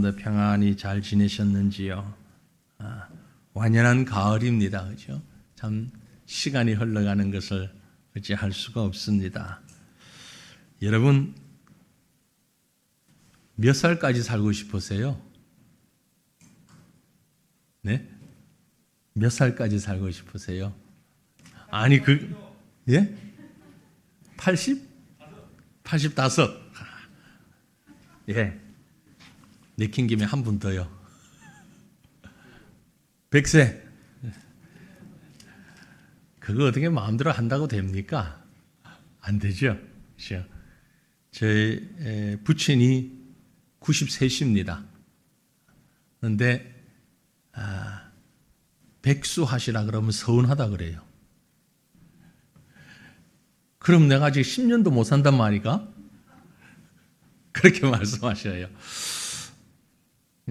평안히 잘 지내셨는지요? 완연한 가을입니다. 그죠? 참 시간이 흘러가는 것을 어찌할 수가 없습니다. 여러분 몇 살까지 살고 싶으세요? 네? 몇 살까지 살고 싶으세요? 아니 예? 80? 85. 예. 내킨 김에 한 분 더요. 100세. 그거 어떻게 마음대로 한다고 됩니까? 안 되죠. 그렇죠? 저희 부친이 93입니다. 그런데 백수하시라 그러면 서운하다 그래요. 그럼 내가 아직 10년도 못 산단 말이가? 그렇게 말씀하셔요.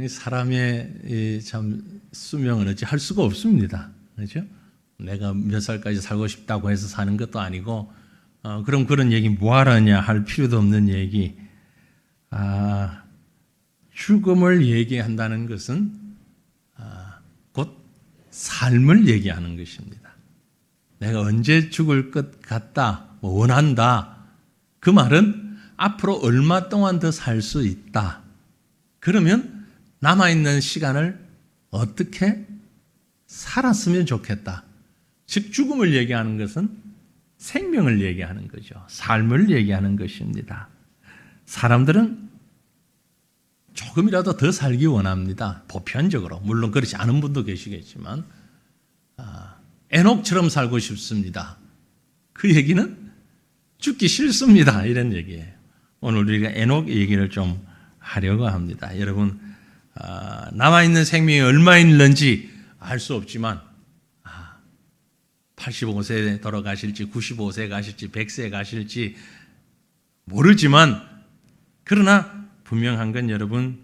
사람의 참 수명은 어찌 할 수가 없습니다. 그렇죠? 내가 몇 살까지 살고 싶다고 해서 사는 것도 아니고, 그럼 그런 얘기 뭐하러냐 할 필요도 없는 얘기. 죽음을 얘기한다는 것은 곧 삶을 얘기하는 것입니다. 내가 언제 죽을 것 같다, 원한다. 그 말은 앞으로 얼마 동안 더 살 수 있다. 그러면 남아있는 시간을 어떻게 살았으면 좋겠다. 즉 죽음을 얘기하는 것은 생명을 얘기하는 거죠. 삶을 얘기하는 것입니다. 사람들은 조금이라도 더 살기 원합니다. 보편적으로. 물론 그렇지 않은 분도 계시겠지만 에녹처럼 살고 싶습니다. 그 얘기는 죽기 싫습니다. 이런 얘기예요. 오늘 우리가 에녹 얘기를 좀 하려고 합니다. 여러분 남아있는 생명이 얼마 있는지 알 수 없지만 85세에 돌아가실지 95세 가실지 100세 가실지 모르지만 그러나 분명한 건 여러분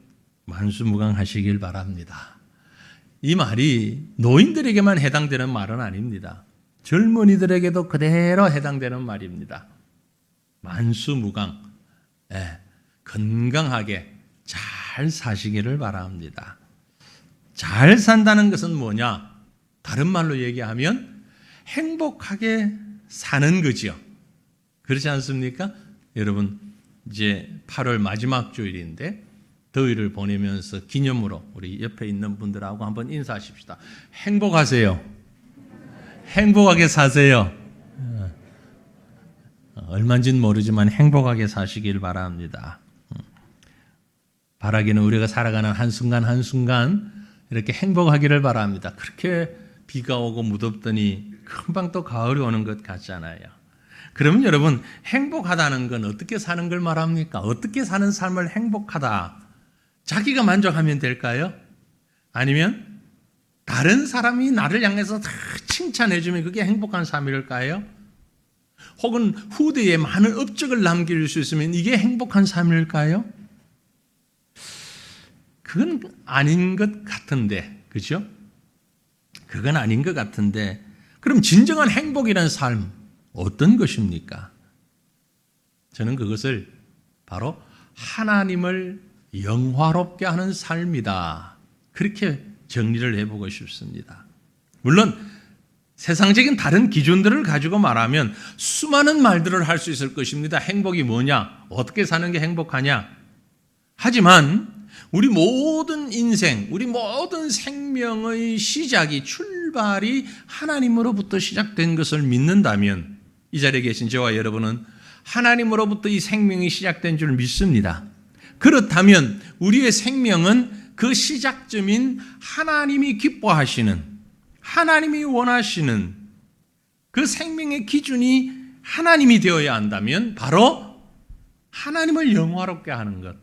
만수무강하시길 바랍니다. 이 말이 노인들에게만 해당되는 말은 아닙니다. 젊은이들에게도 그대로 해당되는 말입니다. 만수무강, 건강하게 잘 사시기를 바랍니다. 잘 산다는 것은 뭐냐? 다른 말로 얘기하면 행복하게 사는 거지요. 그렇지 않습니까? 여러분 이제 8월 마지막 주일인데 더위를 보내면서 기념으로 우리 옆에 있는 분들하고 한번 인사하십시다. 행복하세요. 행복하게 사세요. 얼마인지는 모르지만 행복하게 사시길 바랍니다. 바라기는 우리가 살아가는 한순간 한순간 이렇게 행복하기를 바랍니다. 그렇게 비가 오고 무덥더니 금방 또 가을이 오는 것 같잖아요. 그러면 여러분 행복하다는 건 어떻게 사는 걸 말합니까? 어떻게 사는 삶을 행복하다? 자기가 만족하면 될까요? 아니면 다른 사람이 나를 향해서 다 칭찬해주면 그게 행복한 삶일까요? 혹은 후대에 많은 업적을 남길 수 있으면 이게 행복한 삶일까요? 그건 아닌 것 같은데, 그죠? 그건 아닌 것 같은데, 그럼 진정한 행복이라는 삶, 어떤 것입니까? 저는 그것을 바로 하나님을 영화롭게 하는 삶이다. 그렇게 정리를 해보고 싶습니다. 물론 세상적인 다른 기준들을 가지고 말하면 수많은 말들을 할 수 있을 것입니다. 행복이 뭐냐? 어떻게 사는 게 행복하냐? 하지만 우리 모든 인생, 우리 모든 생명의 시작이, 출발이 하나님으로부터 시작된 것을 믿는다면 이 자리에 계신 저와 여러분은 하나님으로부터 이 생명이 시작된 줄 믿습니다. 그렇다면 우리의 생명은 그 시작점인 하나님이 기뻐하시는, 하나님이 원하시는 그 생명의 기준이 하나님이 되어야 한다면 바로 하나님을 영화롭게 하는 것.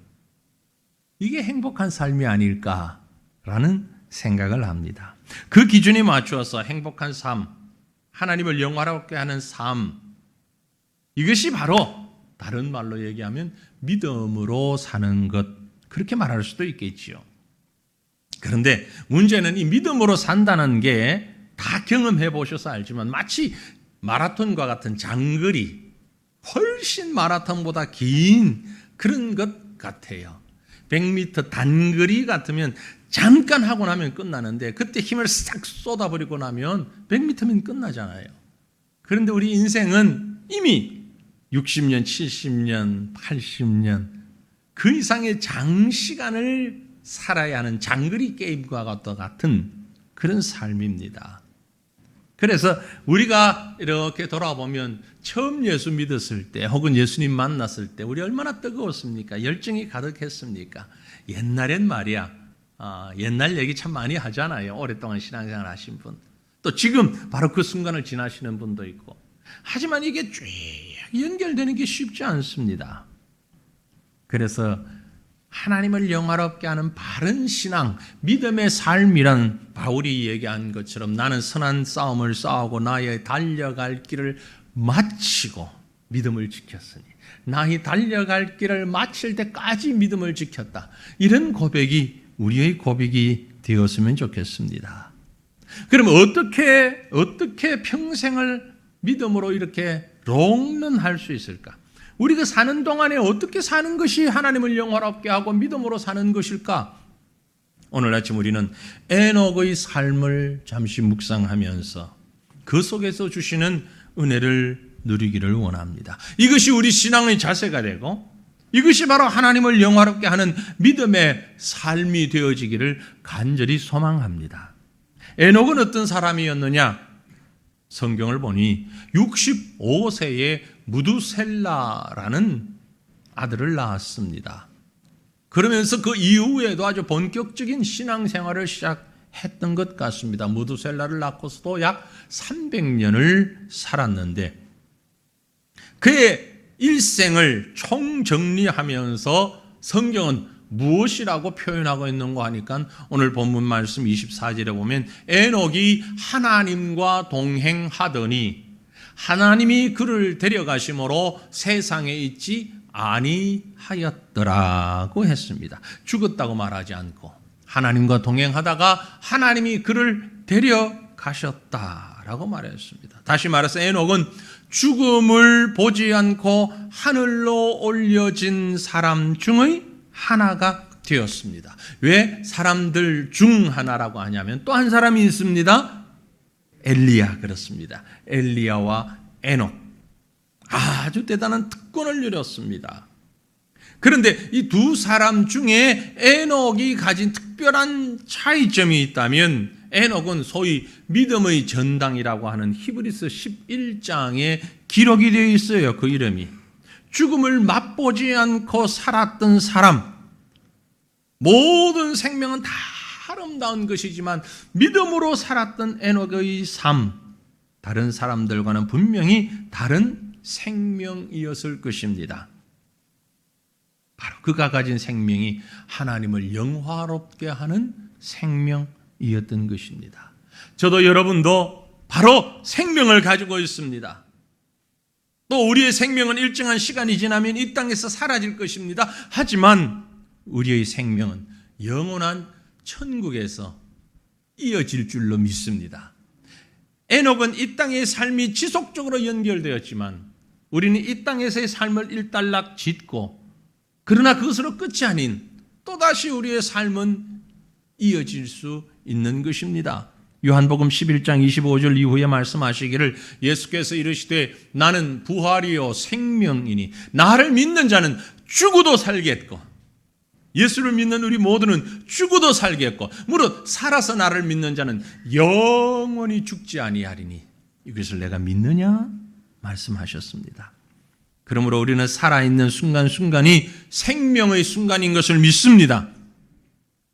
이게 행복한 삶이 아닐까라는 생각을 합니다. 그 기준에 맞추어서 행복한 삶, 하나님을 영화롭게 하는 삶, 이것이 바로 다른 말로 얘기하면 믿음으로 사는 것, 그렇게 말할 수도 있겠지요. 그런데 문제는 이 믿음으로 산다는 게 다 경험해 보셔서 알지만 마치 마라톤과 같은 장거리, 훨씬 마라톤보다 긴 그런 것 같아요. 100m 단거리 같으면 잠깐 하고 나면 끝나는데 그때 힘을 싹 쏟아버리고 나면 100m면 끝나잖아요. 그런데 우리 인생은 이미 60년, 70년, 80년 그 이상의 장시간을 살아야 하는 장거리 게임과 같은 그런 삶입니다. 그래서 우리가 이렇게 돌아보면 처음 예수 믿었을 때 혹은 예수님 만났을 때 우리 얼마나 뜨거웠습니까? 열정이 가득했습니까? 옛날엔 말이야. 옛날 얘기 참 많이 하잖아요. 오랫동안 신앙생활 하신 분. 또 지금 바로 그 순간을 지나시는 분도 있고. 하지만 이게 쭉 연결되는 게 쉽지 않습니다. 그래서 하나님을 영화롭게 하는 바른 신앙, 믿음의 삶이란 바울이 얘기한 것처럼 나는 선한 싸움을 싸우고 나의 달려갈 길을 마치고 믿음을 지켰으니 나의 달려갈 길을 마칠 때까지 믿음을 지켰다. 이런 고백이 우리의 고백이 되었으면 좋겠습니다. 그럼 어떻게 평생을 믿음으로 이렇게 롱런할 수 있을까? 우리가 사는 동안에 어떻게 사는 것이 하나님을 영화롭게 하고 믿음으로 사는 것일까? 오늘 아침 우리는 에녹의 삶을 잠시 묵상하면서 그 속에서 주시는 은혜를 누리기를 원합니다. 이것이 우리 신앙의 자세가 되고 이것이 바로 하나님을 영화롭게 하는 믿음의 삶이 되어지기를 간절히 소망합니다. 에녹은 어떤 사람이었느냐? 성경을 보니 65세에 무두셀라라는 아들을 낳았습니다. 그러면서 그 이후에도 아주 본격적인 신앙생활을 시작했던 것 같습니다. 무두셀라를 낳고서도 약 300년을 살았는데 그의 일생을 총정리하면서 성경은 무엇이라고 표현하고 있는가 하니까 오늘 본문 말씀 24절에 보면 에녹이 하나님과 동행하더니 하나님이 그를 데려가심으로 세상에 있지 아니하였더라고 했습니다. 죽었다고 말하지 않고 하나님과 동행하다가 하나님이 그를 데려가셨다라고 말했습니다. 다시 말해서 에녹은 죽음을 보지 않고 하늘로 올려진 사람 중의 하나가 되었습니다. 왜 사람들 중 하나라고 하냐면 또 한 사람이 있습니다. 엘리야 그렇습니다. 엘리야와 에녹 아주 대단한 특권을 누렸습니다. 그런데 이 두 사람 중에 에녹이 가진 특별한 차이점이 있다면 에녹은 소위 믿음의 전당이라고 하는 히브리서 11장에 기록이 되어 있어요. 그 이름이 죽음을 맛보지 않고 살았던 사람. 모든 생명은 다 아름다운 것이지만 믿음으로 살았던 에녹의 삶, 다른 사람들과는 분명히 다른 생명이었을 것입니다. 바로 그가 가진 생명이 하나님을 영화롭게 하는 생명이었던 것입니다. 저도 여러분도 바로 생명을 가지고 있습니다. 또 우리의 생명은 일정한 시간이 지나면 이 땅에서 사라질 것입니다. 하지만 우리의 생명은 영원한 천국에서 이어질 줄로 믿습니다. 에녹은 이 땅의 삶이 지속적으로 연결되었지만 우리는 이 땅에서의 삶을 일단락 짓고 그러나 그것으로 끝이 아닌 또다시 우리의 삶은 이어질 수 있는 것입니다. 요한복음 11장 25절 이후에 말씀하시기를 예수께서 이르시되 나는 부활이요 생명이니 나를 믿는 자는 죽어도 살겠고 예수를 믿는 우리 모두는 죽어도 살겠고 무릇 살아서 나를 믿는 자는 영원히 죽지 아니하리니 이것을 내가 믿느냐 말씀하셨습니다. 그러므로 우리는 살아있는 순간순간이 생명의 순간인 것을 믿습니다.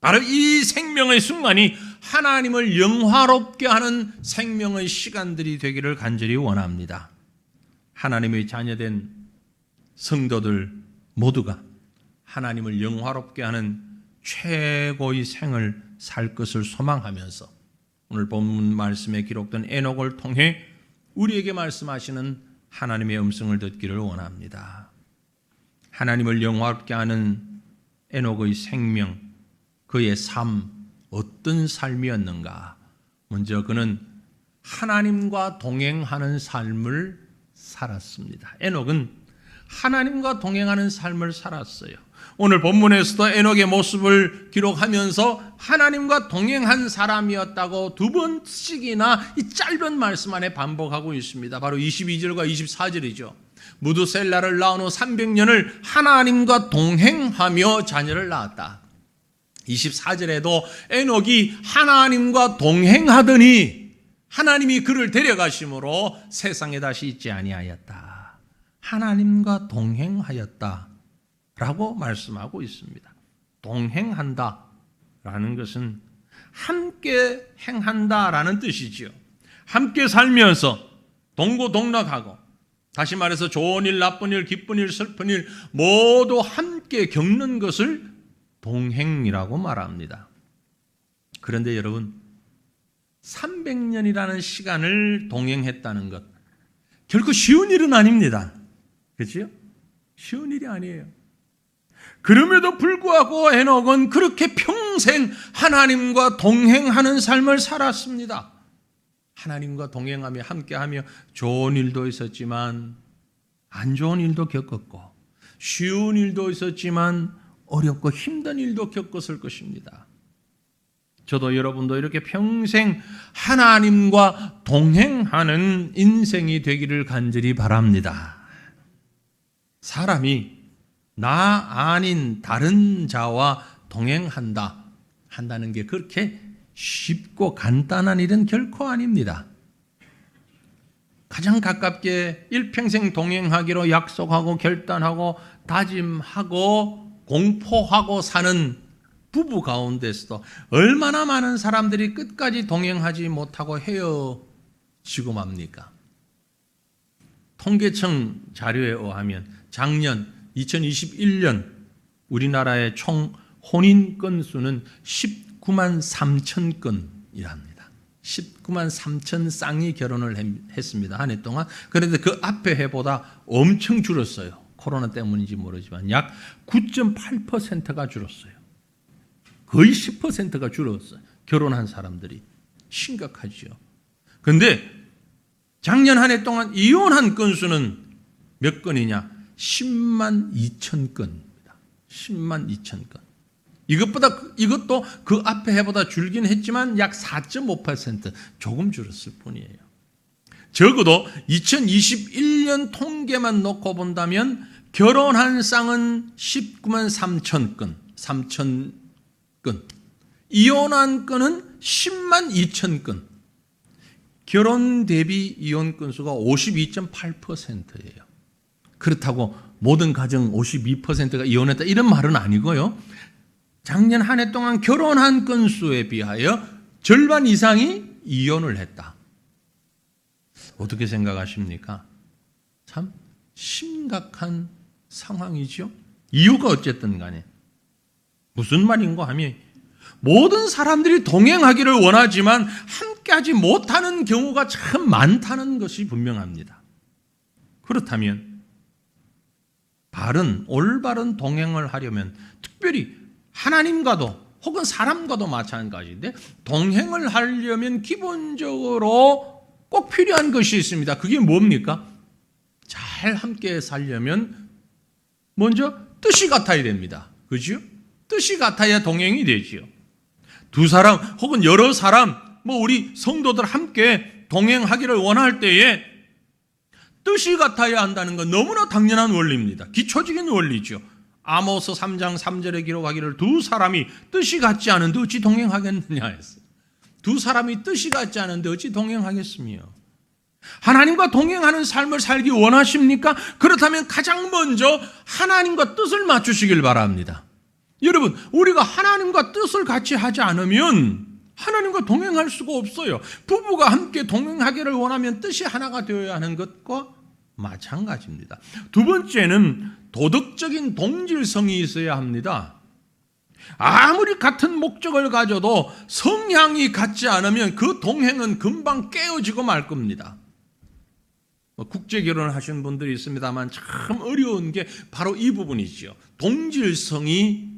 바로 이 생명의 순간이 하나님을 영화롭게 하는 생명의 시간들이 되기를 간절히 원합니다. 하나님의 자녀된 성도들 모두가 하나님을 영화롭게 하는 최고의 생을 살 것을 소망하면서 오늘 본문 말씀에 기록된 에녹을 통해 우리에게 말씀하시는 하나님의 음성을 듣기를 원합니다. 하나님을 영화롭게 하는 에녹의 생명, 그의 삶, 어떤 삶이었는가? 먼저 그는 하나님과 동행하는 삶을 살았습니다. 에녹은 하나님과 동행하는 삶을 살았어요. 오늘 본문에서도 에녹의 모습을 기록하면서 하나님과 동행한 사람이었다고 두 번씩이나 이 짧은 말씀 안에 반복하고 있습니다. 바로 22절과 24절이죠. 무드셀라를 낳은 후 300년을 하나님과 동행하며 자녀를 낳았다. 24절에도 에녹이 하나님과 동행하더니 하나님이 그를 데려가심으로 세상에 다시 있지 아니하였다. 하나님과 동행하였다 라고 말씀하고 있습니다. 동행한다 라는 것은 함께 행한다 라는 뜻이지요. 함께 살면서 동고동락하고, 다시 말해서 좋은 일, 나쁜 일, 기쁜 일, 슬픈 일 모두 함께 겪는 것을 동행이라고 말합니다. 그런데 여러분, 300년이라는 시간을 동행했다는 것, 결코 쉬운 일은 아닙니다. 그렇죠? 쉬운 일이 아니에요. 그럼에도 불구하고 에녹은 그렇게 평생 하나님과 동행하는 삶을 살았습니다. 하나님과 동행하며 함께하며 좋은 일도 있었지만 안 좋은 일도 겪었고, 쉬운 일도 있었지만 어렵고 힘든 일도 겪었을 것입니다. 저도 여러분도 이렇게 평생 하나님과 동행하는 인생이 되기를 간절히 바랍니다. 사람이 나 아닌 다른 자와 한다는 게 그렇게 쉽고 간단한 일은 결코 아닙니다. 가장 가깝게 일평생 동행하기로 약속하고 결단하고 다짐하고 공포하고 사는 부부 가운데서도 얼마나 많은 사람들이 끝까지 동행하지 못하고 헤어지고 맙니까? 통계청 자료에 의하면 작년 2021년 우리나라의 총 혼인 건수는 19만 3천 건이랍니다. 19만 3천 쌍이 결혼을 했습니다. 한 해 동안. 그런데 그 앞에 해보다 엄청 줄었어요. 코로나 때문인지 모르지만 약 9.8%가 줄었어요. 거의 10%가 줄었어요. 결혼한 사람들이. 심각하죠. 그런데 작년 한 해 동안 이혼한 건수는 몇 건이냐? 10만 2천 건입니다. 10만 2천 건. 이것도 그 앞에 해보다 줄긴 했지만 약 4.5% 조금 줄었을 뿐이에요. 적어도 2021년 통계만 놓고 본다면 결혼한 쌍은 19만 3천 건, 이혼한 건은 10만 2천 건. 결혼 대비 이혼 건수가 52.8%예요. 그렇다고 모든 가정 52%가 이혼했다 이런 말은 아니고요. 작년 한 해 동안 결혼한 건수에 비하여 절반 이상이 이혼을 했다. 어떻게 생각하십니까? 참 심각한 상황이죠. 이유가 어쨌든 간에 무슨 말인가 하면 모든 사람들이 동행하기를 원하지만 함께하지 못하는 경우가 참 많다는 것이 분명합니다. 그렇다면 올바른 동행을 하려면 특별히 하나님과도 혹은 사람과도 마찬가지인데 동행을 하려면 기본적으로 꼭 필요한 것이 있습니다. 그게 뭡니까? 잘 함께 살려면 먼저 뜻이 같아야 됩니다. 그죠? 뜻이 같아야 동행이 되지요. 두 사람 혹은 여러 사람, 우리 성도들 함께 동행하기를 원할 때에 뜻이 같아야 한다는 건 너무나 당연한 원리입니다. 기초적인 원리죠. 아모스 3장 3절에 기록하기를 두 사람이 뜻이 같지 않은데 어찌 동행하겠느냐 했어요. 두 사람이 뜻이 같지 않은데 어찌 동행하겠으며. 하나님과 동행하는 삶을 살기 원하십니까? 그렇다면 가장 먼저 하나님과 뜻을 맞추시길 바랍니다. 여러분, 우리가 하나님과 뜻을 같이 하지 않으면 하나님과 동행할 수가 없어요. 부부가 함께 동행하기를 원하면 뜻이 하나가 되어야 하는 것과 마찬가지입니다. 두 번째는 도덕적인 동질성이 있어야 합니다. 아무리 같은 목적을 가져도 성향이 같지 않으면 그 동행은 금방 깨어지고 말 겁니다. 국제 결혼을 하신 분들이 있습니다만 참 어려운 게 바로 이 부분이죠. 동질성이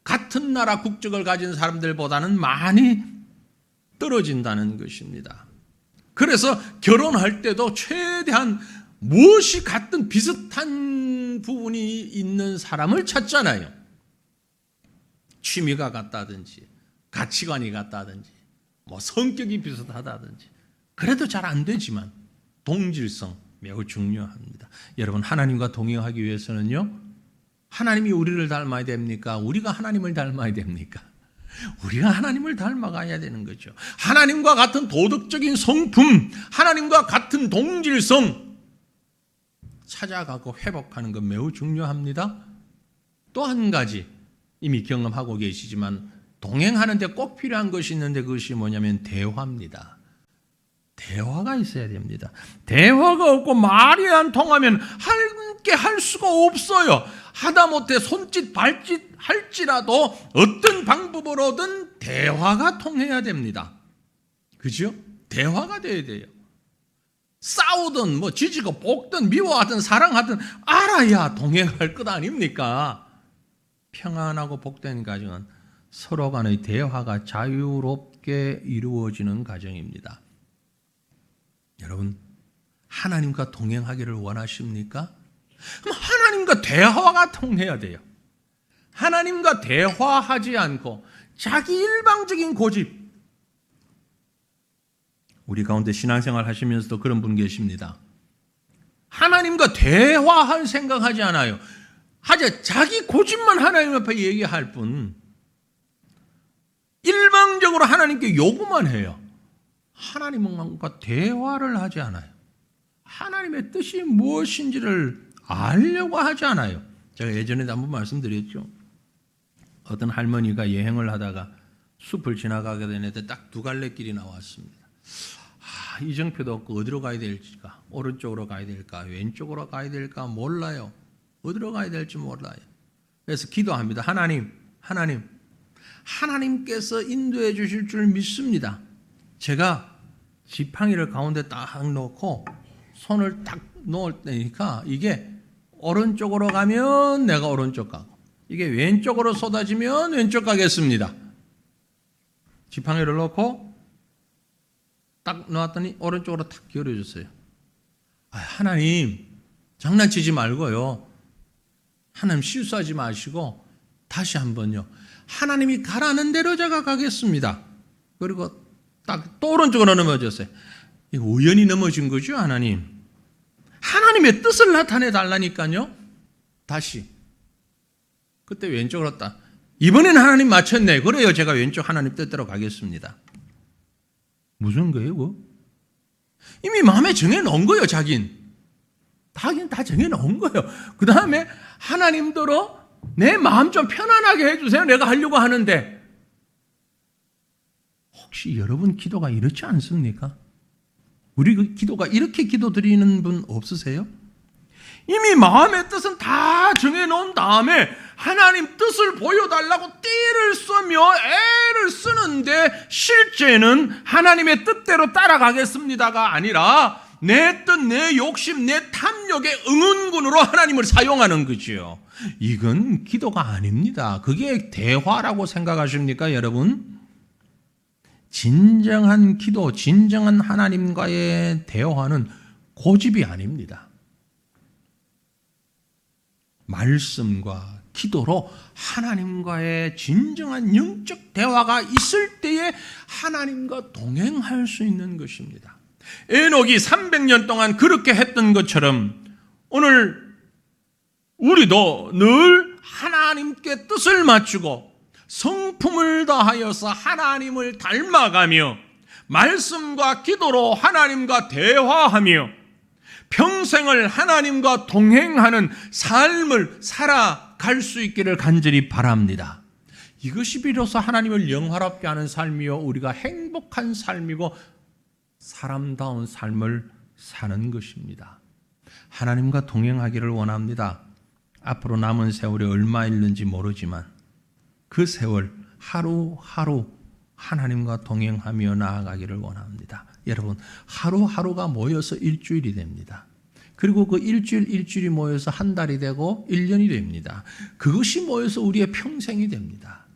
같은 나라 국적을 가진 사람들보다는 많이 떨어진다는 것입니다. 그래서 결혼할 때도 최대한 무엇이 같든 비슷한 부분이 있는 사람을 찾잖아요. 취미가 같다든지 가치관이 같다든지 뭐 성격이 비슷하다든지 그래도 잘 안 되지만 동질성 매우 중요합니다. 여러분, 하나님과 동행하기 위해서는요, 하나님이 우리를 닮아야 됩니까? 우리가 하나님을 닮아야 됩니까? 우리가 하나님을 닮아가야 되는 거죠. 하나님과 같은 도덕적인 성품, 하나님과 같은 동질성 찾아가고 회복하는 건 매우 중요합니다. 또 한 가지 이미 경험하고 계시지만 동행하는데 꼭 필요한 것이 있는데 그것이 뭐냐면 대화입니다. 대화가 있어야 됩니다. 대화가 없고 말이 안 통하면 함께 할 수가 없어요. 하다못해 손짓 발짓 할지라도 어떤 방법으로든 대화가 통해야 됩니다. 그죠? 대화가 돼야 돼요. 싸우든 뭐 지지고 볶든 미워하든 사랑하든 알아야 동행할 것 아닙니까? 평안하고 복된 가정은 서로 간의 대화가 자유롭게 이루어지는 가정입니다. 여러분, 하나님과 동행하기를 원하십니까? 그럼 하나님과 대화가 통해야 돼요. 하나님과 대화하지 않고 자기 일방적인 고집. 우리 가운데 신앙생활 하시면서도 그런 분 계십니다. 하나님과 대화할 생각하지 않아요. 하자 자기 고집만 하나님 앞에 얘기할 뿐 일방적으로 하나님께 요구만 해요. 하나님과 대화를 하지 않아요. 하나님의 뜻이 무엇인지를 알려고 하지 않아요. 제가 예전에도 한번 말씀드렸죠. 어떤 할머니가 여행을 하다가 숲을 지나가게 되는데 딱 두 갈래 길이 나왔습니다. 이정표도 없고 어디로 가야 될지가, 오른쪽으로 가야 될까 왼쪽으로 가야 될까 몰라요. 어디로 가야 될지 몰라요. 그래서 기도합니다. 하나님께서 인도해 주실 줄 믿습니다. 제가 지팡이를 가운데 딱 놓고 손을 딱 놓을 때니까 이게 오른쪽으로 가면 내가 오른쪽 가고 이게 왼쪽으로 쏟아지면 왼쪽 가겠습니다. 지팡이를 놓고 딱 놓았더니 오른쪽으로 탁 기울여줬어요. 하나님 장난치지 말고요. 하나님 실수하지 마시고 다시 한번요. 하나님이 가라는 대로 제가 가겠습니다. 그리고 딱 또 오른쪽으로 넘어졌어요. 우연히 넘어진 거죠, 하나님. 하나님의 뜻을 나타내 달라니까요. 다시. 그때 왼쪽으로 딱. 이번에는 하나님 맞췄네. 그래요. 제가 왼쪽 하나님 뜻대로 가겠습니다. 무슨 거예요, 그거? 이미 마음에 정해놓은 거예요, 자긴 다 정해놓은 거예요. 그 다음에 하나님더러 내 마음 좀 편안하게 해주세요. 내가 하려고 하는데. 혹시 여러분 기도가 이렇지 않습니까? 우리 그 기도가 이렇게 기도 드리는 분 없으세요? 이미 마음의 뜻은 다 정해놓은 다음에 하나님 뜻을 보여달라고 띠를 쓰며 애를 쓰는데 실제는 하나님의 뜻대로 따라가겠습니다가 아니라 내 뜻, 내 욕심, 내 탐욕의 응원군으로 하나님을 사용하는 거지요. 이건 기도가 아닙니다. 그게 대화라고 생각하십니까, 여러분? 진정한 기도, 진정한 하나님과의 대화는 고집이 아닙니다. 말씀과 기도로 하나님과의 진정한 영적 대화가 있을 때에 하나님과 동행할 수 있는 것입니다. 에녹이 300년 동안 그렇게 했던 것처럼 오늘 우리도 늘 하나님께 뜻을 맞추고 성품을 다하여서 하나님을 닮아가며 말씀과 기도로 하나님과 대화하며 평생을 하나님과 동행하는 삶을 살아갈 수 있기를 간절히 바랍니다. 이것이 비로소 하나님을 영화롭게 하는 삶이요 우리가 행복한 삶이고 사람다운 삶을 사는 것입니다. 하나님과 동행하기를 원합니다. 앞으로 남은 세월이 얼마 있는지 모르지만 그 세월 하루하루 하나님과 동행하며 나아가기를 원합니다. 여러분, 하루하루가 모여서 일주일이 됩니다. 그리고 그 일주일이 모여서 한 달이 되고 1년이 됩니다. 그것이 모여서 우리의 평생이 됩니다.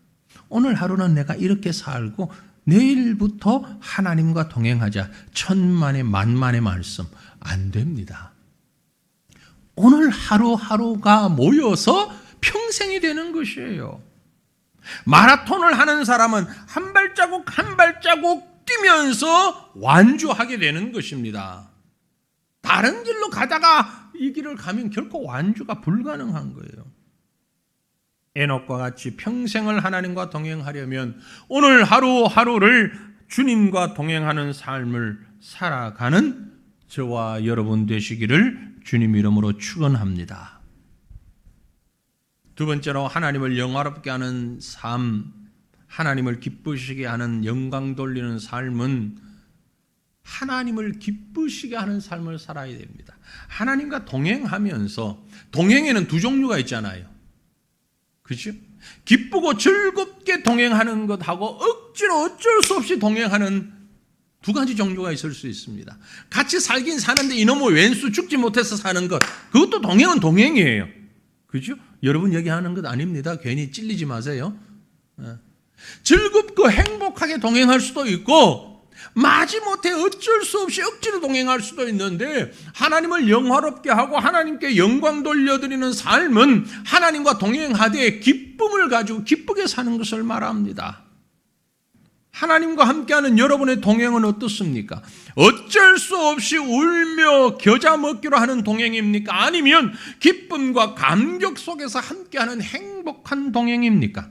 오늘 하루는 내가 이렇게 살고 내일부터 하나님과 동행하자. 천만의 만만의 말씀 안 됩니다. 오늘 하루하루가 모여서 평생이 되는 것이에요. 마라톤을 하는 사람은 한 발자국 한 발자국 뛰면서 완주하게 되는 것입니다. 다른 길로 가다가 이 길을 가면 결코 완주가 불가능한 거예요. 에녹과 같이 평생을 하나님과 동행하려면 오늘 하루하루를 주님과 동행하는 삶을 살아가는 저와 여러분 되시기를 주님 이름으로 축원합니다. 두 번째로 하나님을 영화롭게 하는 삶, 하나님을 기쁘시게 하는 영광 돌리는 삶은 하나님을 기쁘시게 하는 삶을 살아야 됩니다. 하나님과 동행하면서 동행에는 두 종류가 있잖아요. 그렇죠? 기쁘고 즐겁게 동행하는 것하고 억지로 어쩔 수 없이 동행하는 두 가지 종류가 있을 수 있습니다. 같이 살긴 사는데 이놈의 왼수 죽지 못해서 사는 것, 그것도 동행은 동행이에요. 그렇죠? 여러분 얘기하는 것 아닙니다. 괜히 찔리지 마세요. 즐겁고 행복하게 동행할 수도 있고 마지못해 어쩔 수 없이 억지로 동행할 수도 있는데 하나님을 영화롭게 하고 하나님께 영광 돌려드리는 삶은 하나님과 동행하되 기쁨을 가지고 기쁘게 사는 것을 말합니다. 하나님과 함께하는 여러분의 동행은 어떻습니까? 어쩔 수 없이 울며 겨자 먹기로 하는 동행입니까? 아니면 기쁨과 감격 속에서 함께하는 행복한 동행입니까?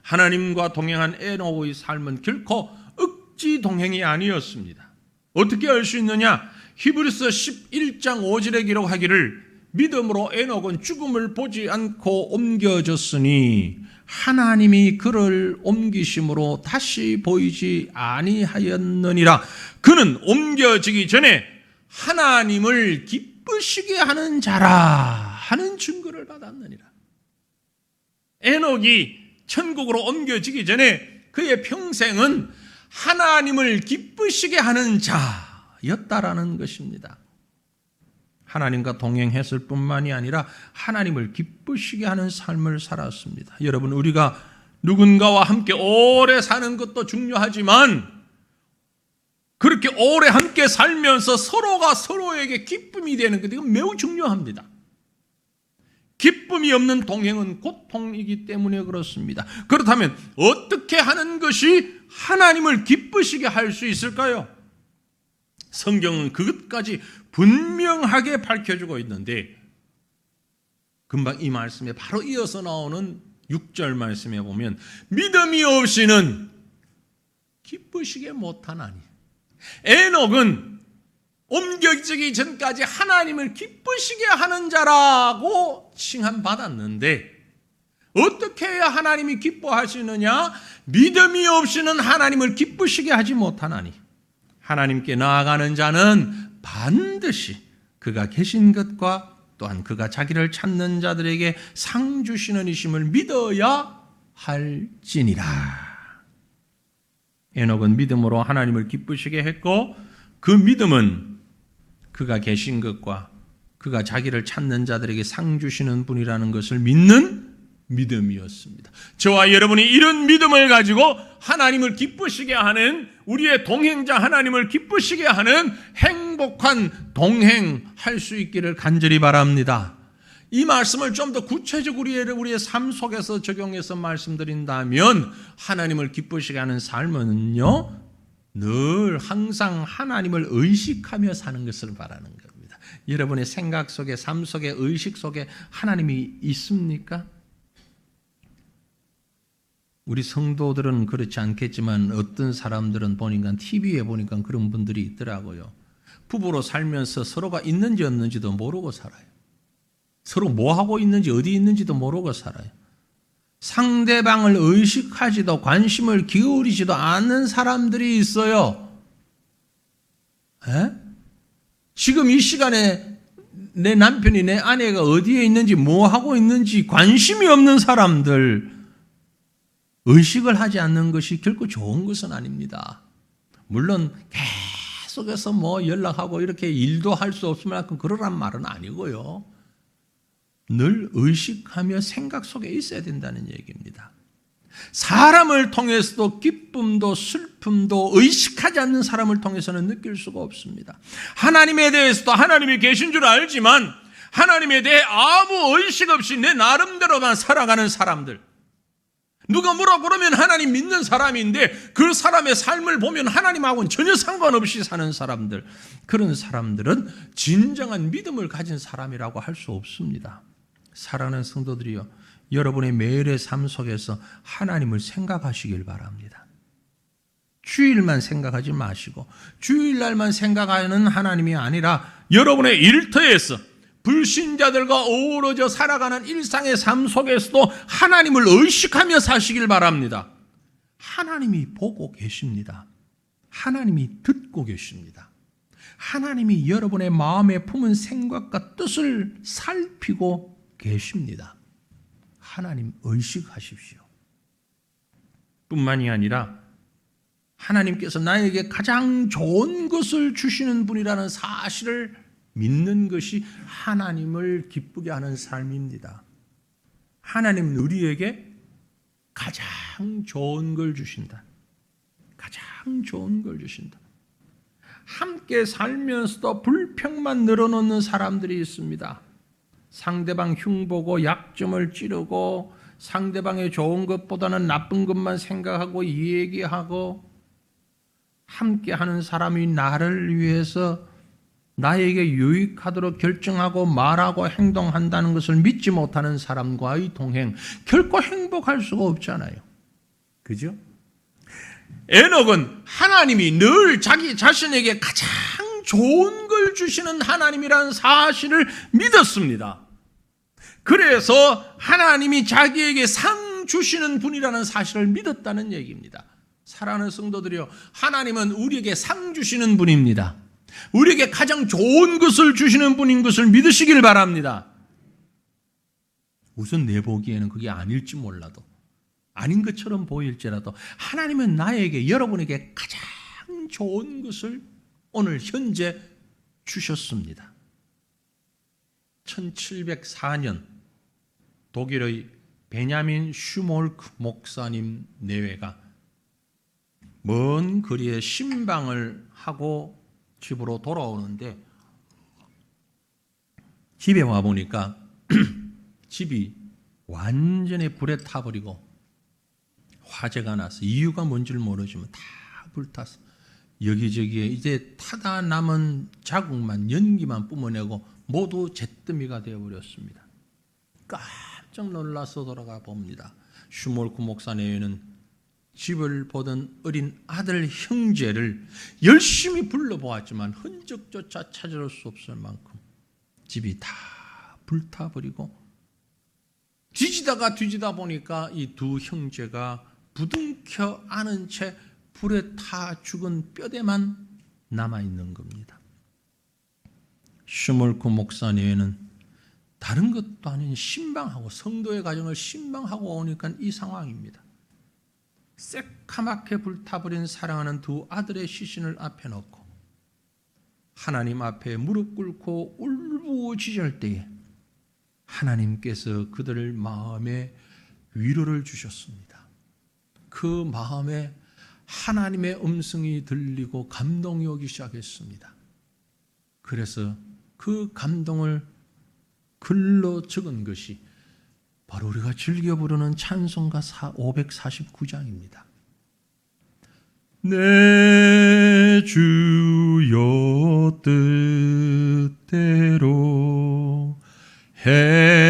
하나님과 동행한 에녹의 삶은 결코 억지 동행이 아니었습니다. 어떻게 알 수 있느냐? 히브리서 11장 5절에 기록하기를 믿음으로 에녹은 죽음을 보지 않고 옮겨졌으니 하나님이 그를 옮기심으로 다시 보이지 아니하였느니라. 그는 옮겨지기 전에 하나님을 기쁘시게 하는 자라 하는 증거를 받았느니라. 에녹이 천국으로 옮겨지기 전에 그의 평생은 하나님을 기쁘시게 하는 자였다라는 것입니다. 하나님과 동행했을 뿐만이 아니라 하나님을 기쁘시게 하는 삶을 살았습니다. 여러분, 우리가 누군가와 함께 오래 사는 것도 중요하지만 그렇게 오래 함께 살면서 서로가 서로에게 기쁨이 되는 것, 이건 매우 중요합니다. 기쁨이 없는 동행은 고통이기 때문에 그렇습니다. 그렇다면 어떻게 하는 것이 하나님을 기쁘시게 할 수 있을까요? 성경은 그것까지 분명하게 밝혀주고 있는데 금방 이 말씀에 바로 이어서 나오는 6절 말씀에 보면 믿음이 없이는 기쁘시게 못하나니. 에녹은 옮겨지기 전까지 하나님을 기쁘시게 하는 자라고 칭함받았는데 어떻게 해야 하나님이 기뻐하시느냐? 믿음이 없이는 하나님을 기쁘시게 하지 못하나니. 하나님께 나아가는 자는 반드시 그가 계신 것과 또한 그가 자기를 찾는 자들에게 상 주시는 이심을 믿어야 할지니라. 에녹은 믿음으로 하나님을 기쁘시게 했고 그 믿음은 그가 계신 것과 그가 자기를 찾는 자들에게 상 주시는 분이라는 것을 믿는 믿음이었습니다. 저와 여러분이 이런 믿음을 가지고 하나님을 기쁘시게 하는, 우리의 동행자 하나님을 기쁘시게 하는 행복한 동행할 수 있기를 간절히 바랍니다. 이 말씀을 좀 더 구체적으로 우리의 삶 속에서 적용해서 말씀드린다면 하나님을 기쁘시게 하는 삶은요, 늘 항상 하나님을 의식하며 사는 것을 바라는 겁니다. 여러분의 생각 속에, 삶 속에, 의식 속에 하나님이 있습니까? 우리 성도들은 그렇지 않겠지만 어떤 사람들은 보니까 TV에 보니까 그런 분들이 있더라고요. 부부로 살면서 서로가 있는지 없는지도 모르고 살아요. 서로 뭐 하고 있는지 어디 있는지도 모르고 살아요. 상대방을 의식하지도 관심을 기울이지도 않는 사람들이 있어요. 지금 이 시간에 내 남편이, 내 아내가 어디에 있는지, 뭐 하고 있는지 관심이 없는 사람들, 의식을 하지 않는 것이 결코 좋은 것은 아닙니다. 물론 계속해서 뭐 연락하고 이렇게 일도 할 수 없을 만큼 그러란 말은 아니고요. 늘 의식하며 생각 속에 있어야 된다는 얘기입니다. 사람을 통해서도 기쁨도 슬픔도 의식하지 않는 사람을 통해서는 느낄 수가 없습니다. 하나님에 대해서도 하나님이 계신 줄 알지만 하나님에 대해 아무 의식 없이 내 나름대로만 살아가는 사람들, 누가 뭐라 그러면 하나님 믿는 사람인데 그 사람의 삶을 보면 하나님하고는 전혀 상관없이 사는 사람들, 그런 사람들은 진정한 믿음을 가진 사람이라고 할 수 없습니다. 사랑하는 성도들이요, 여러분의 매일의 삶 속에서 하나님을 생각하시길 바랍니다. 주일만 생각하지 마시고 주일날만 생각하는 하나님이 아니라 여러분의 일터에서 불신자들과 어우러져 살아가는 일상의 삶 속에서도 하나님을 의식하며 사시길 바랍니다. 하나님이 보고 계십니다. 하나님이 듣고 계십니다. 하나님이 여러분의 마음에 품은 생각과 뜻을 살피고 계십니다. 하나님 의식하십시오. 뿐만이 아니라 하나님께서 나에게 가장 좋은 것을 주시는 분이라는 사실을 믿는 것이 하나님을 기쁘게 하는 삶입니다. 하나님은 우리에게 가장 좋은 걸 주신다. 가장 좋은 걸 주신다. 함께 살면서도 불평만 늘어놓는 사람들이 있습니다. 상대방 흉보고 약점을 찌르고 상대방의 좋은 것보다는 나쁜 것만 생각하고 얘기하고, 함께하는 사람이 나를 위해서 나에게 유익하도록 결정하고 말하고 행동한다는 것을 믿지 못하는 사람과의 동행, 결코 행복할 수가 없잖아요. 그죠? 에녹은 하나님이 늘 자기 자신에게 가장 좋은 걸 주시는 하나님이라는 사실을 믿었습니다. 그래서 하나님이 자기에게 상 주시는 분이라는 사실을 믿었다는 얘기입니다. 사랑하는 성도들이요, 하나님은 우리에게 상 주시는 분입니다. 우리에게 가장 좋은 것을 주시는 분인 것을 믿으시길 바랍니다. 우선 내 보기에는 그게 아닐지 몰라도, 아닌 것처럼 보일지라도 하나님은 나에게, 여러분에게 가장 좋은 것을 오늘 현재 주셨습니다. 1704년 독일의 베냐민 슈몰크 목사님 내외가 먼 거리에 신방을 하고 집으로 돌아오는데, 집에 와보니까 집이 완전히 불에 타버리고 화재가 나서, 이유가 뭔지를 모르지만 다 불탔어. 여기저기에 이제 타다 남은 자국만, 연기만 뿜어내고 모두 잿더미가 되어버렸습니다. 깜짝 놀라서 돌아가 봅니다. 슈몰크 목사 내외는 집을 보던 어린 아들 형제를 열심히 불러보았지만 흔적조차 찾을 수 없을 만큼 집이 다 불타버리고, 뒤지다 보니까 이 두 형제가 부둥켜 안은 채 불에 타 죽은 뼈대만 남아있는 겁니다. 슈몰크 목사 내에는 다른 것도 아닌 신방하고, 성도의 가정을 신방하고 오니까 이 상황입니다. 새카맣게 불타버린 사랑하는 두 아들의 시신을 앞에 놓고 하나님 앞에 무릎 꿇고 울부짖을 때에 하나님께서 그들의 마음에 위로를 주셨습니다. 그 마음에 하나님의 음성이 들리고 감동이 오기 시작했습니다. 그래서 그 감동을 글로 적은 것이 바로 우리가 즐겨 부르는 찬송가 549장입니다. 내 주여 뜻대로 행하시옵소서.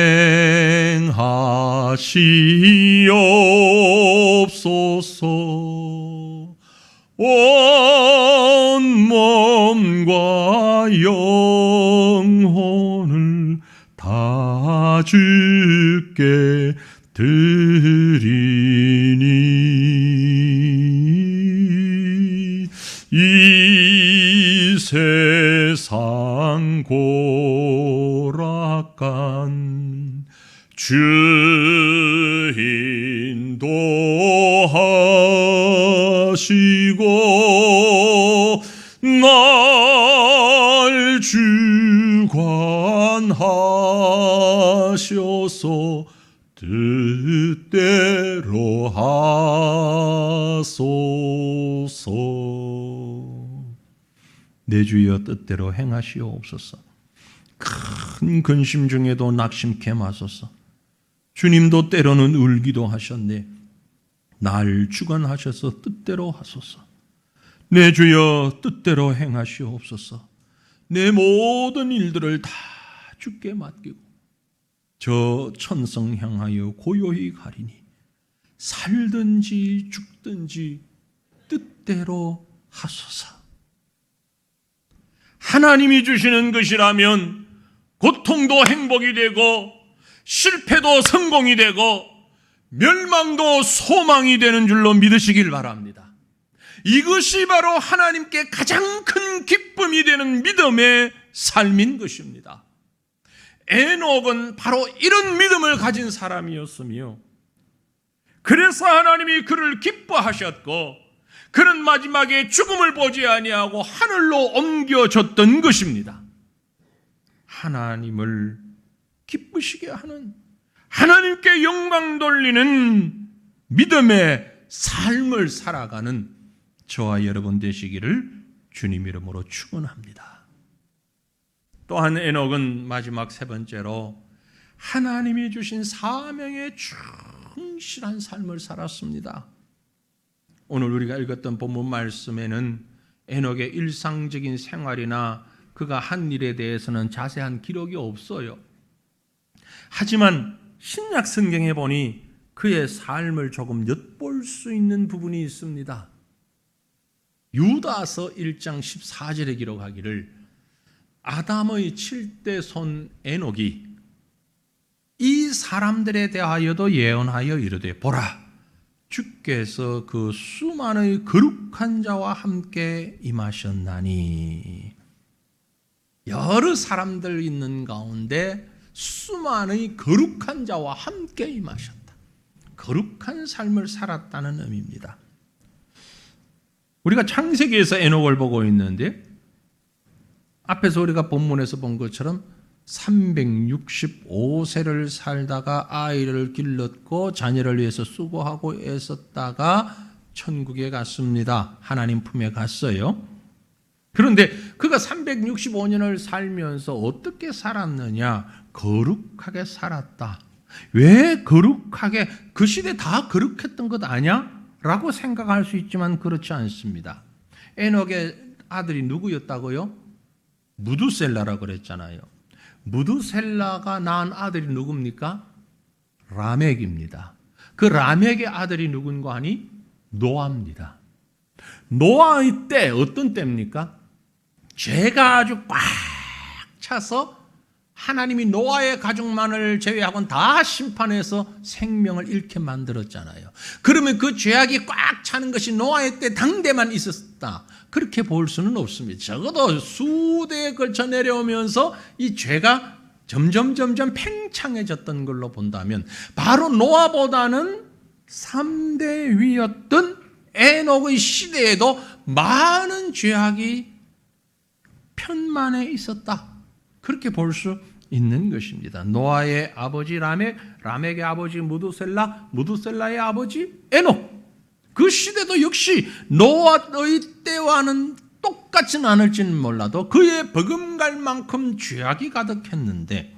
온 몸과 영혼을 다 주께 드리니 이 세상 고락간 주 인도하시고 날 주관하셔서 뜻대로 하소서. 내 주여 뜻대로 행하시옵소서. 큰 근심 중에도 낙심케 마소서. 주님도 때로는 울기도 하셨네. 날 주관하셔서 뜻대로 하소서. 내 주여 뜻대로 행하시옵소서. 내 모든 일들을 다 주께 맡기고 저 천성 향하여 고요히 가리니 살든지 죽든지 뜻대로 하소서. 하나님이 주시는 것이라면 고통도 행복이 되고 실패도 성공이 되고 멸망도 소망이 되는 줄로 믿으시길 바랍니다. 이것이 바로 하나님께 가장 큰 기쁨이 되는 믿음의 삶인 것입니다. 에녹은 바로 이런 믿음을 가진 사람이었으며 그래서 하나님이 그를 기뻐하셨고 그는 마지막에 죽음을 보지 아니하고 하늘로 옮겨졌던 것입니다. 하나님을 기쁘시게 하는, 하나님께 영광 돌리는 믿음의 삶을 살아가는 저와 여러분 되시기를 주님 이름으로 축원합니다. 또한 에녹은 마지막 세 번째로 하나님이 주신 사명에 충실한 삶을 살았습니다. 오늘 우리가 읽었던 본문 말씀에는 에녹의 일상적인 생활이나 그가 한 일에 대해서는 자세한 기록이 없어요. 하지만 신약 성경에 보니 그의 삶을 조금 엿볼 수 있는 부분이 있습니다. 유다서 1장 14절에 기록하기를 아담의 7대 손 에녹이 이 사람들에 대하여도 예언하여 이르되 보라 주께서 그 수많은 거룩한 자와 함께 임하셨나니. 여러 사람들 있는 가운데 수많은 거룩한 자와 함께 임하셨다. 거룩한 삶을 살았다는 의미입니다. 우리가 창세기에서 에녹을 보고 있는데 앞에서 우리가 본문에서 본 것처럼 365세를 살다가 아이를 길렀고 자녀를 위해서 수고하고 애썼다가 천국에 갔습니다. 하나님 품에 갔어요. 그런데 그가 365년을 살면서 어떻게 살았느냐? 거룩하게 살았다. 왜 거룩하게? 그 시대 다 거룩했던 것 아니야? 라고 생각할 수 있지만 그렇지 않습니다. 에녹의 아들이 누구였다고요? 무두셀라라고 그랬잖아요. 무두셀라가 낳은 아들이 누굽니까? 라멕입니다. 그 라멕의 아들이 누군가 하니 노아입니다. 노아의 때 어떤 때입니까? 죄가 아주 꽉 차서 하나님이 노아의 가족만을 제외하고는 다 심판해서 생명을 잃게 만들었잖아요. 그러면 그 죄악이 꽉 차는 것이 노아의 때 당대만 있었다. 그렇게 볼 수는 없습니다. 적어도 수대에 걸쳐 내려오면서 이 죄가 점점 팽창해졌던 걸로 본다면 바로 노아보다는 3대 위였던 에녹의 시대에도 많은 죄악이 편만에 있었다. 그렇게 볼 수 있는 것입니다. 노아의 아버지 라멕, 라멕의 아버지 무두셀라, 무두셀라의 아버지 에녹. 그 시대도 역시 노아의 때와는 똑같지는 않을지는 몰라도 그의 버금갈 만큼 죄악이 가득했는데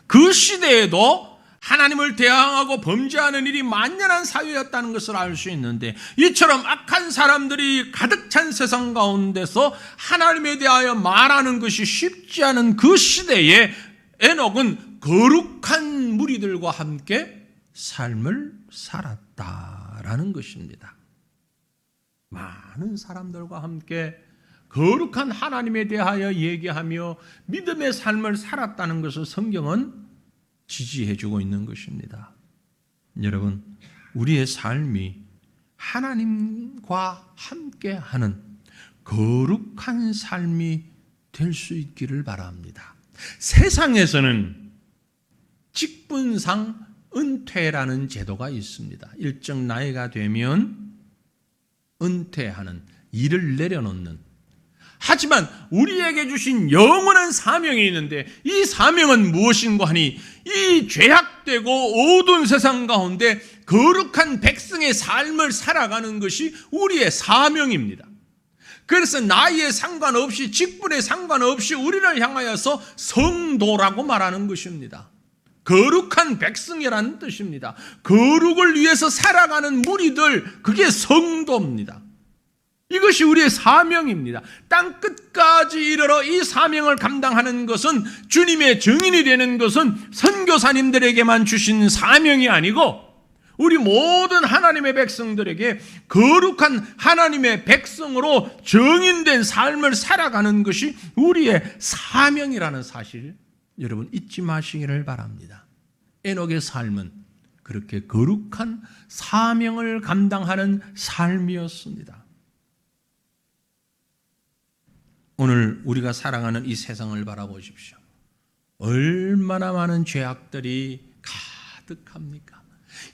그 시대에도 하나님을 대항하고 범죄하는 일이 만연한 사회였다는 것을 알 수 있는데 이처럼 악한 사람들이 가득 찬 세상 가운데서 하나님에 대하여 말하는 것이 쉽지 않은 그 시대에 에녹은 거룩한 무리들과 함께 삶을 살았다라는 것입니다. 많은 사람들과 함께 거룩한 하나님에 대하여 얘기하며 믿음의 삶을 살았다는 것을 성경은 지지해주고 있는 것입니다. 여러분, 우리의 삶이 하나님과 함께하는 거룩한 삶이 될 수 있기를 바랍니다. 세상에서는 직분상 은퇴라는 제도가 있습니다. 일정 나이가 되면 은퇴하는, 일을 내려놓는. 하지만 우리에게 주신 영원한 사명이 있는데 이 사명은 무엇인가 하니 이 죄악되고 어두운 세상 가운데 거룩한 백성의 삶을 살아가는 것이 우리의 사명입니다. 그래서 나이에 상관없이 직분에 상관없이 우리를 향하여서 성도라고 말하는 것입니다. 거룩한 백성이라는 뜻입니다. 거룩을 위해서 살아가는 무리들, 그게 성도입니다. 이것이 우리의 사명입니다. 땅 끝까지 이르러 이 사명을 감당하는 것은, 주님의 증인이 되는 것은 선교사님들에게만 주신 사명이 아니고 우리 모든 하나님의 백성들에게 거룩한 하나님의 백성으로 정인된 삶을 살아가는 것이 우리의 사명이라는 사실, 여러분 잊지 마시기를 바랍니다. 에녹의 삶은 그렇게 거룩한 사명을 감당하는 삶이었습니다. 오늘 우리가 살아가는 이 세상을 바라보십시오. 얼마나 많은 죄악들이 가득합니까?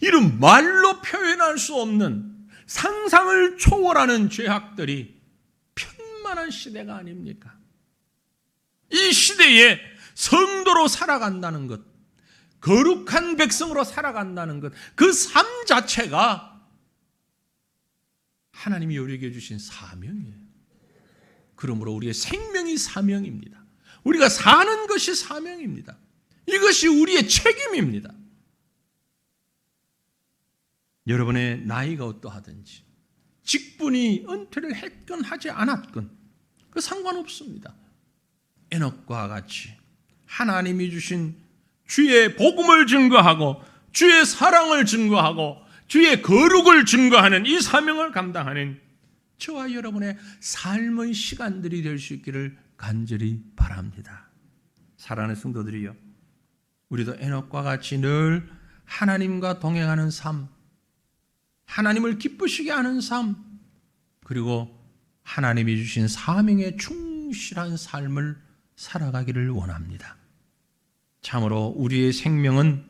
이런 말로 표현할 수 없는, 상상을 초월하는 죄악들이 편만한 시대가 아닙니까? 이 시대에 성도로 살아간다는 것, 거룩한 백성으로 살아간다는 것, 그 삶 자체가 하나님이 우리에게 주신 사명이에요. 그러므로 우리의 생명이 사명입니다. 우리가 사는 것이 사명입니다. 이것이 우리의 책임입니다. 여러분의 나이가 어떠하든지, 직분이 은퇴를 했건 하지 않았건 그 상관없습니다. 에녹과 같이 하나님이 주신 주의 복음을 증거하고 주의 사랑을 증거하고 주의 거룩을 증거하는 이 사명을 감당하는 저와 여러분의 삶의 시간들이 될 수 있기를 간절히 바랍니다. 사랑하는 성도들이요, 우리도 에녹과 같이 늘 하나님과 동행하는 삶, 하나님을 기쁘시게 하는 삶, 그리고 하나님이 주신 사명에 충실한 삶을 살아가기를 원합니다. 참으로 우리의 생명은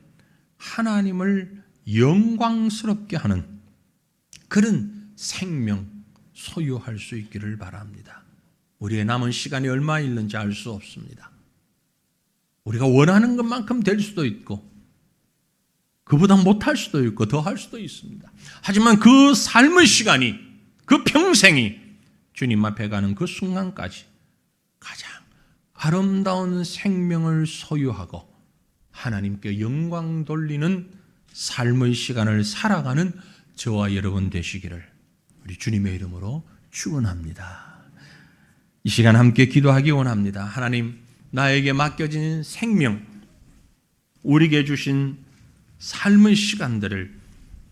하나님을 영광스럽게 하는 그런 생명 소유할 수 있기를 바랍니다. 우리의 남은 시간이 얼마 있는지 알 수 없습니다. 우리가 원하는 것만큼 될 수도 있고 그보다 못할 수도 있고 더 할 수도 있습니다. 하지만 그 삶의 시간이, 그 평생이 주님 앞에 가는 그 순간까지 가장 아름다운 생명을 소유하고 하나님께 영광 돌리는 삶의 시간을 살아가는 저와 여러분 되시기를 우리 주님의 이름으로 축원합니다. 이 시간 함께 기도하기 원합니다. 하나님, 나에게 맡겨진 생명, 우리에게 주신 삶의 시간들을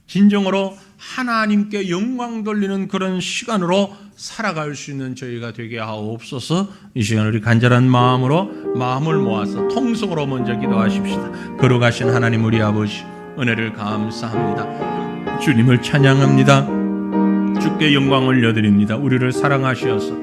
진정으로 하나님께 영광 돌리는 그런 시간으로 살아갈 수 있는 저희가 되게 하옵소서. 이 시간 우리 간절한 마음으로 마음을 모아서 통성으로 먼저 기도하십시다. 거룩하신 하나님 우리 아버지, 은혜를 감사합니다. 주님을 찬양합니다. 주께 영광을 올려드립니다. 우리를 사랑하셔서